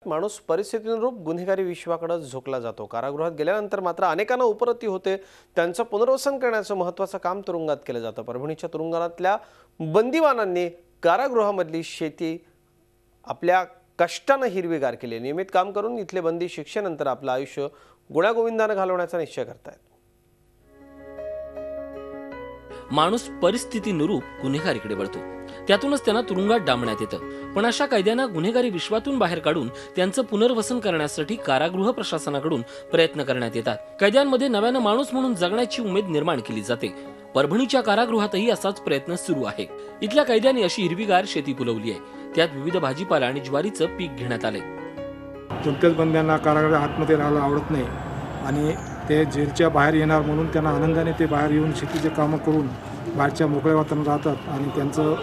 माणूस परिस्थितीनुरूप गुन्हेगारी विश्वाकडे झोकला जातो। कारागृहात गेल्यानंतर मात्र अनेकांना उपरती होते। त्यांचं पुनर्वसन करण्याचं महत्त्वाचं काम तुरुंगात केलं जातं। परभणीच्या तुरुंगातल्या बंदिवानांनी कारागृहामधली शेती आपल्या कष्टाने हिरवीगार केली। नियमित काम करून इथले बंदी शिक्षेनंतर आपलं आयुष्य गुण्यागोविंदाने घालवण्याचा निश्चय करतायत। माणूस परिस्थितीनुरूप गुन्हेगारीकडे वळतो, त्यातूनच त्यांना तुरुंगात डांबण्यात येतं। पण अशा कैद्यांना गुन्हेगारी विश्वातून बाहेर काढून त्यांचं पुनर्वसन करण्यासाठी कारागृह प्रशासनाकडून प्रयत्न करण्यात येतात। कैद्यांमध्ये नव्यानं माणूस म्हणून जगण्याची उमेद निर्माण केली जाते। परभणीच्या कारागृहातही असाच प्रयत्न सुरू आहे। इथल्या कैद्यांनी अशी हिरवीगार शेती फुलवली आहे। त्यात विविध भाजीपाला आणि ज्वारीचं पीक घेण्यात आले। कोणत्याच बंद्यांना कारागृहात आतमध्ये राहायला आवडत नाही आणि ते जेलच्या बाहेर येणार म्हणून त्यांना आनंदाने ते बाहेर येऊन शेतीचे कामं करून बाहेरच्या मोकळ्या वातावरणात राहतात आणि त्यांचं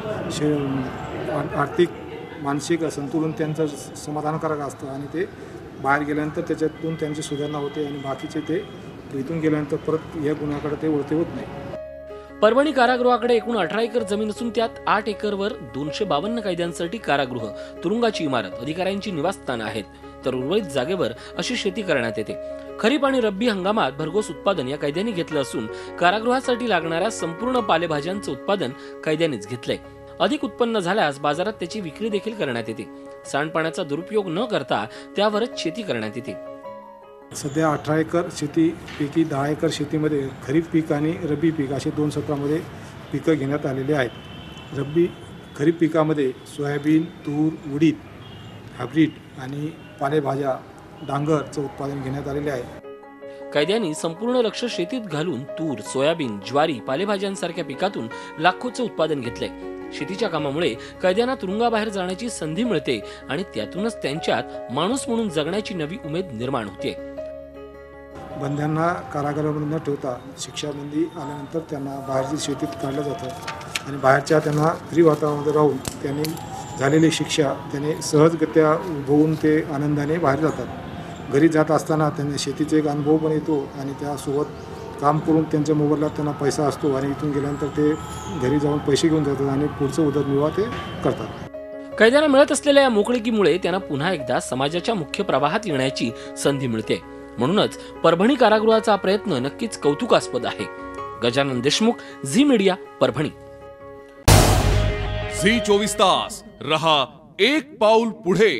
आर्थिक मानसिक संतुलन त्यांचं समाधानकारक असतं आणि ते बाहेर गेल्यानंतर त्याच्यातून त्यांची सुधारणा होते आणि बाकीचे ते इथून गेल्यानंतर परत या गुन्ह्याकडे ते वळते होत नाही। परभणी कारागृहाकडे एकूण 18 एकर जमीन असून त्यात 8 एकरवर 252 कैद्यांसाठी कारागृह, तुरुंगाची इमारत, अधिकाऱ्यांची निवासस्थानं आहेत, तर उर्वरित जागेवर अशी शेती करण्यात येते। खरीप आणि रब्बी हंगामात भरघोस उत्पादन या कैद्यांनी घेतलं असून कारागृहासाठी लागणाऱ्या संपूर्ण पालेभाज्यांचं उत्पादन कैद्यांनीच घेतलंय। अधिक उत्पन्न झाल्यास बाजारात त्याची विक्री देखील करण्यात येते। सांडपाण्याचा दुरुपयोग न करता त्यावरच शेती करण्यात येते। सध्या 18 एकर शेतीपैकी 10 एकर शेतीमध्ये खरीप पीक आणि रब्बी पीक असे 2 सत्रामध्ये पिकं घेण्यात आलेले आहेत। खरीप पिकामध्ये सोयाबीन, तूर, उडीद, हायब्रिड आणि पालेभाज्या, डांगरचं उत्पादन घेण्यात आलेले आहे। कैद्यांनी संपूर्ण लक्ष शेतीत घालून तूर, सोयाबीन, ज्वारी, पालेभाज्यांसारख्या पिकातून लाखोचं उत्पादन घेतलंय। शेतीच्या कामामुळे कैद्यांना तुरुंगाबाहेर जाण्याची संधी मिळते आणि त्यातूनच त्यांच्यात माणूस म्हणून जगण्याची नवी उमेद निर्माण होते। बंद्यांना कारागृहामध्ये न ठेवता शिक्षाबंदी आल्यानंतर त्यांना बाहेरची शेतीत काढलं जातं आणि बाहेरच्या त्यांना फ्री वातावरणामध्ये राहून त्यांनी झालेली शिक्षा त्याने सहजगत्या उभवून ते आनंदाने बाहेर जातात। घरी जात असताना त्यांना शेतीचा एक अनुभव पण येतो आणि त्यासोबत काम करून त्यांच्या मोबाईलला त्यांना पैसा असतो आणि इथून गेल्यानंतर ते घरी जाऊन पैसे घेऊन जातात आणि पुढचं उदरनिर्वाह ते करतात। कैद्यांना मिळत असलेल्या या मोकळीकीमुळे त्यांना पुन्हा एकदा समाजाच्या मुख्य प्रवाहात येण्याची संधी मिळते। म्हणूनच परभणी कारागृहाचा प्रयत्न नक्कीच कौतुकास्पद आहे। Gajanan Deshmukh, Zee media, Parbhani. Zee 24 तास रहा एक पाऊल पुढे।